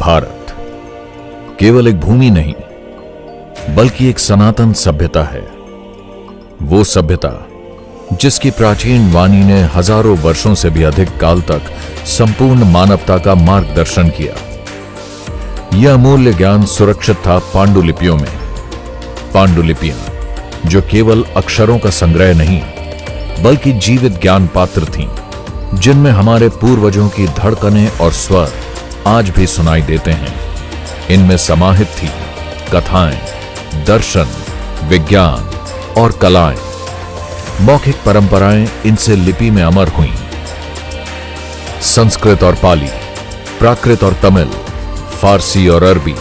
भारत केवल एक भूमि नहीं बल्कि एक सनातन सभ्यता है। वो सभ्यता जिसकी प्राचीन वाणी ने हजारों वर्षों से भी अधिक काल तक संपूर्ण मानवता का मार्गदर्शन किया। यह अमूल्य ज्ञान सुरक्षित था पांडुलिपियों में। पांडुलिपियां जो केवल अक्षरों का संग्रह नहीं बल्कि जीवित ज्ञान पात्र थीं, जिनमें हमारे पूर्वजों की धड़कनें और स्वर आज भी सुनाई देते हैं। इनमें समाहित थी कथाएं, दर्शन, विज्ञान और कलाएं। मौखिक परंपराएं इनसे लिपि में अमर हुईं। संस्कृत और पाली, प्राकृत और तमिल, फारसी और अरबी,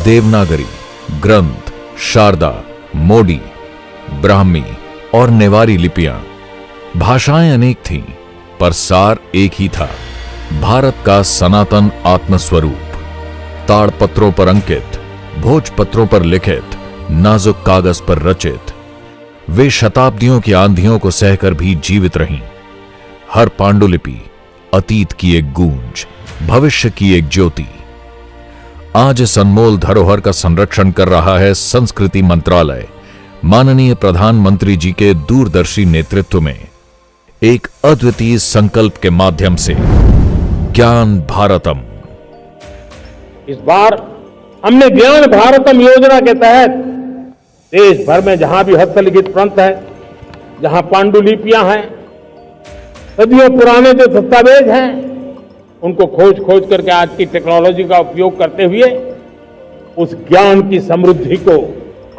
देवनागरी, ग्रंथ, शारदा, मोडी, ब्राह्मी और नेवारी लिपियां। भाषाएं अनेक थीं पर सार एक ही था, भारत का सनातन आत्मस्वरूप। ताड़पत्रों पर अंकित, भोजपत्रों पर लिखित, नाजुक कागज पर रचित, वे शताब्दियों की आंधियों को सहकर भी जीवित रहीं। हर पांडुलिपि अतीत की एक गूंज, भविष्य की एक ज्योति। आज इस अनमोल धरोहर का संरक्षण कर रहा है संस्कृति मंत्रालय, माननीय प्रधानमंत्री जी के दूरदर्शी नेतृत्व में एक अद्वितीय संकल्प के माध्यम से। ज्ञान भारतम। इस बार हमने ज्ञान भारतम योजना के तहत देश भर में जहां भी हस्तलिखित ग्रंथ है, जहां पांडुलिपियां हैं, सदियों पुराने जो दस्तावेज हैं, उनको खोज करके आज की टेक्नोलॉजी का उपयोग करते हुए उस ज्ञान की समृद्धि को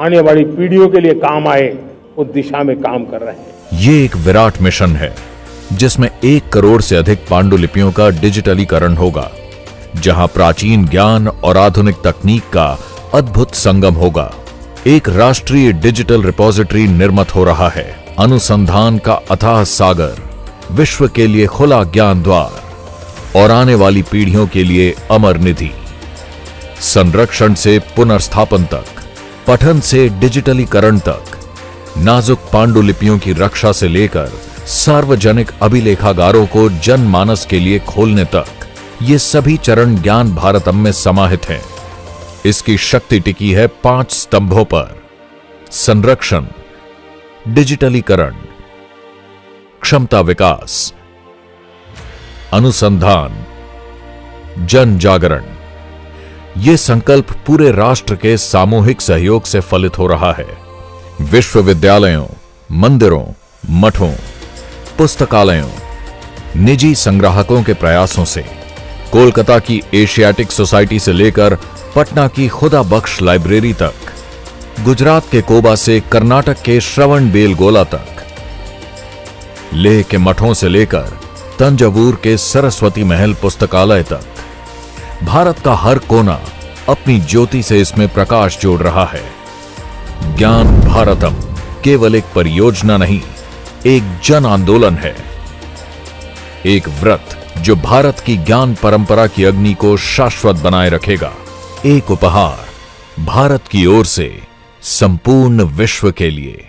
आने वाली पीढ़ियों के लिए काम आए, उस दिशा में काम कर रहे हैं। ये एक विराट मिशन है जिसमें 1 करोड़ से अधिक पांडुलिपियों का डिजिटलीकरण होगा, जहां प्राचीन ज्ञान और आधुनिक तकनीक का अद्भुत संगम होगा। एक राष्ट्रीय डिजिटल रिपोजिटरी निर्मित हो रहा है। अनुसंधान का अथाह सागर, विश्व के लिए खुला ज्ञान द्वार और आने वाली पीढ़ियों के लिए अमर निधि। संरक्षण से पुनर्स्थापन तक, पठन से डिजिटलीकरण तक, नाजुक पांडुलिपियों की रक्षा से लेकर सार्वजनिक अभिलेखागारों को जनमानस के लिए खोलने तक, ये सभी चरण ज्ञान भारतम में समाहित हैं। इसकी शक्ति टिकी है 5 स्तंभों पर: संरक्षण, डिजिटलीकरण, क्षमता विकास, अनुसंधान, जन जागरण। यह संकल्प पूरे राष्ट्र के सामूहिक सहयोग से फलित हो रहा है। विश्वविद्यालयों, मंदिरों, मठों, पुस्तकालयों, निजी संग्राहकों के प्रयासों से, कोलकाता की एशियाटिक सोसाइटी से लेकर पटना की खुदा बख्श लाइब्रेरी तक, गुजरात के कोबा से कर्नाटक के श्रवण बेलगोला तक, लेह के मठों से लेकर तंजावुर के सरस्वती महल पुस्तकालय तक, भारत का हर कोना अपनी ज्योति से इसमें प्रकाश जोड़ रहा है। ज्ञान भारतम केवल एक परियोजना नहीं, एक जन आंदोलन है। एक व्रत जो भारत की ज्ञान परंपरा की अग्नि को शाश्वत बनाए रखेगा। एक उपहार भारत की ओर से संपूर्ण विश्व के लिए।